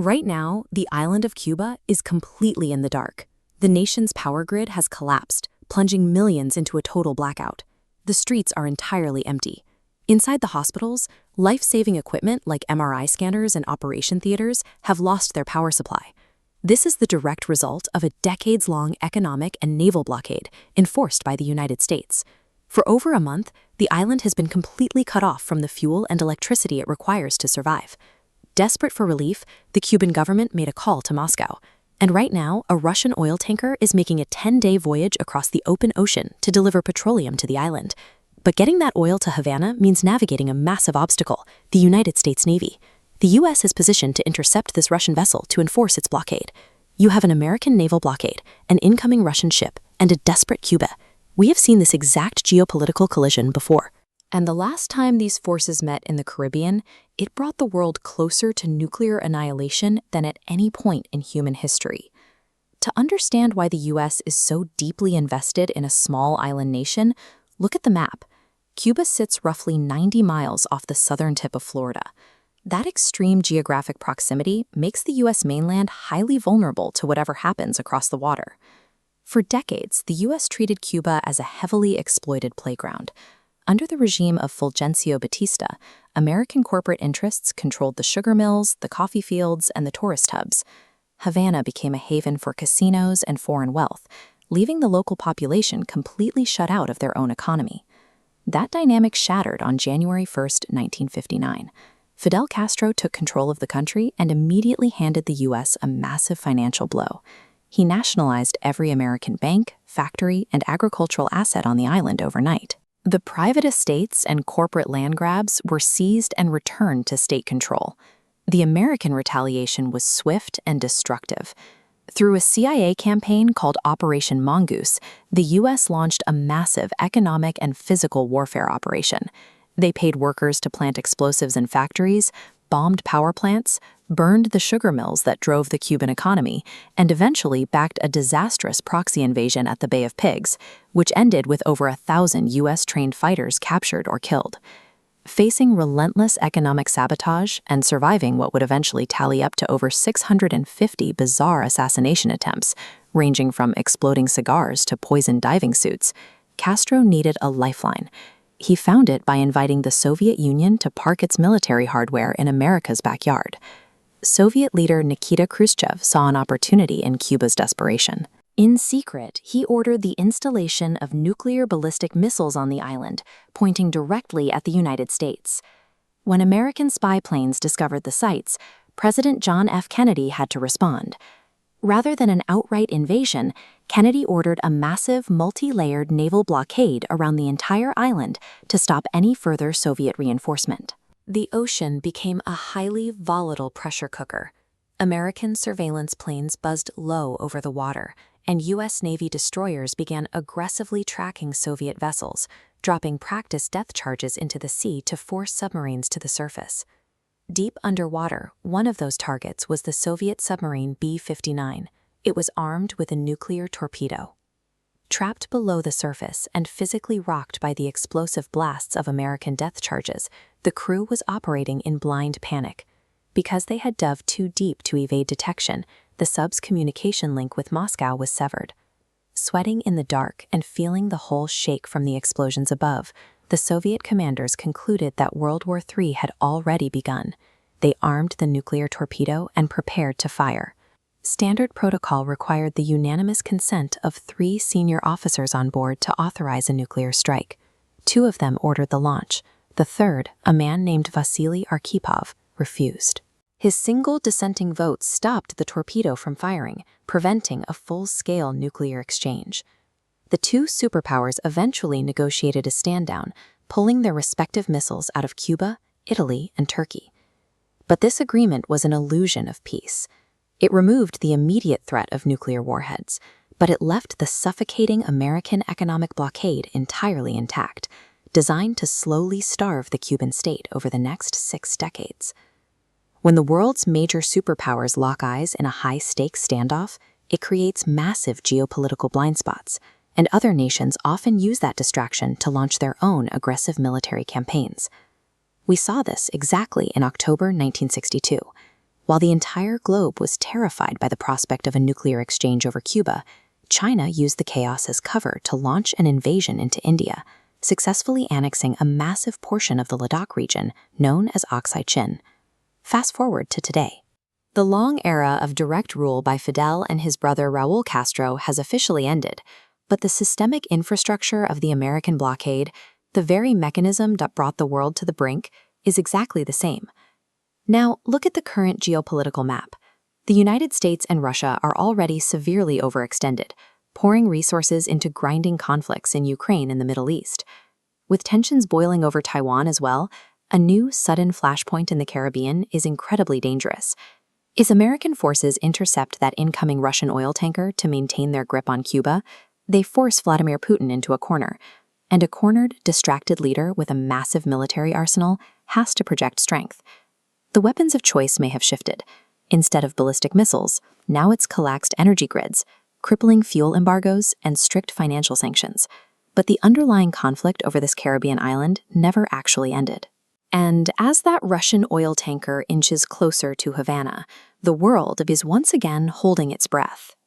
Right now, the island of Cuba is completely in the dark. The nation's power grid has collapsed, plunging millions into a total blackout. The streets are entirely empty. Inside the hospitals, life-saving equipment like MRI scanners and operation theaters have lost their power supply. This is the direct result of a decades-long economic and naval blockade enforced by the United States. For over a month, the island has been completely cut off from the fuel and electricity it requires to survive. Desperate for relief, the Cuban government made a call to Moscow. And right now, a Russian oil tanker is making a 10-day voyage across the open ocean to deliver petroleum to the island. But getting that oil to Havana means navigating a massive obstacle, the United States Navy. The U.S. is positioned to intercept this Russian vessel to enforce its blockade. You have an American naval blockade, an incoming Russian ship, and a desperate Cuba. We have seen this exact geopolitical collision before. And the last time these forces met in the Caribbean, it brought the world closer to nuclear annihilation than at any point in human history. To understand why the U.S. is so deeply invested in a small island nation, look at the map. Cuba sits roughly 90 miles off the southern tip of Florida. That extreme geographic proximity makes the U.S. mainland highly vulnerable to whatever happens across the water. For decades, the U.S. treated Cuba as a heavily exploited playground. Under the regime of Fulgencio Batista, American corporate interests controlled the sugar mills, the coffee fields, and the tourist hubs. Havana became a haven for casinos and foreign wealth, leaving the local population completely shut out of their own economy. That dynamic shattered on January 1, 1959. Fidel Castro took control of the country and immediately handed the U.S. a massive financial blow. He nationalized every American bank, factory, and agricultural asset on the island overnight. The private estates and corporate land grabs were seized and returned to state control. The American retaliation was swift and destructive. Through a CIA campaign called Operation Mongoose, the U.S. launched a massive economic and physical warfare operation. They paid workers to plant explosives in factories, bombed power plants, burned the sugar mills that drove the Cuban economy, and eventually backed a disastrous proxy invasion at the Bay of Pigs, which ended with over 1,000 U.S.-trained fighters captured or killed. Facing relentless economic sabotage and surviving what would eventually tally up to over 650 bizarre assassination attempts, ranging from exploding cigars to poisoned diving suits, Castro needed a lifeline. He found it by inviting the Soviet Union to park its military hardware in America's backyard. Soviet leader Nikita Khrushchev saw an opportunity in Cuba's desperation. In secret, he ordered the installation of nuclear ballistic missiles on the island, pointing directly at the United States. When American spy planes discovered the sites, President John F. Kennedy had to respond. Rather than an outright invasion, Kennedy ordered a massive, multi-layered naval blockade around the entire island to stop any further Soviet reinforcement. The ocean became a highly volatile pressure cooker. American surveillance planes buzzed low over the water, and U.S. Navy destroyers began aggressively tracking Soviet vessels, dropping practice depth charges into the sea to force submarines to the surface. Deep underwater, one of those targets was the Soviet submarine B-59. It was armed with a nuclear torpedo. Trapped below the surface and physically rocked by the explosive blasts of American depth charges, the crew was operating in blind panic. Because they had dove too deep to evade detection, the sub's communication link with Moscow was severed. Sweating in the dark and feeling the hull shake from the explosions above, the Soviet commanders concluded that World War III had already begun. They armed the nuclear torpedo and prepared to fire. Standard protocol required the unanimous consent of 3 senior officers on board to authorize a nuclear strike. 2 of them ordered the launch. The third, a man named Vasily Arkhipov, refused. His single dissenting vote stopped the torpedo from firing, preventing a full-scale nuclear exchange. The 2 superpowers eventually negotiated a stand-down, pulling their respective missiles out of Cuba, Italy, and Turkey. But this agreement was an illusion of peace. It removed the immediate threat of nuclear warheads, but it left the suffocating American economic blockade entirely intact, designed to slowly starve the Cuban state over the next 6 decades. When the world's major superpowers lock eyes in a high-stakes standoff, it creates massive geopolitical blind spots, and other nations often use that distraction to launch their own aggressive military campaigns. We saw this exactly in October 1962. While the entire globe was terrified by the prospect of a nuclear exchange over Cuba, China used the chaos as cover to launch an invasion into India, successfully annexing a massive portion of the Ladakh region known as Aksai Chin. Fast forward to today. The long era of direct rule by Fidel and his brother Raúl Castro has officially ended, but the systemic infrastructure of the American blockade, the very mechanism that brought the world to the brink, is exactly the same. Now, look at the current geopolitical map. The United States and Russia are already severely overextended, pouring resources into grinding conflicts in Ukraine and the Middle East. With tensions boiling over Taiwan as well, a new sudden flashpoint in the Caribbean is incredibly dangerous. As American forces intercept that incoming Russian oil tanker to maintain their grip on Cuba, they force Vladimir Putin into a corner, and a cornered, distracted leader with a massive military arsenal has to project strength. The weapons of choice may have shifted. Instead of ballistic missiles, now it's collapsed energy grids, crippling fuel embargoes, and strict financial sanctions. But the underlying conflict over this Caribbean island never actually ended. And as that Russian oil tanker inches closer to Havana, the world is once again holding its breath.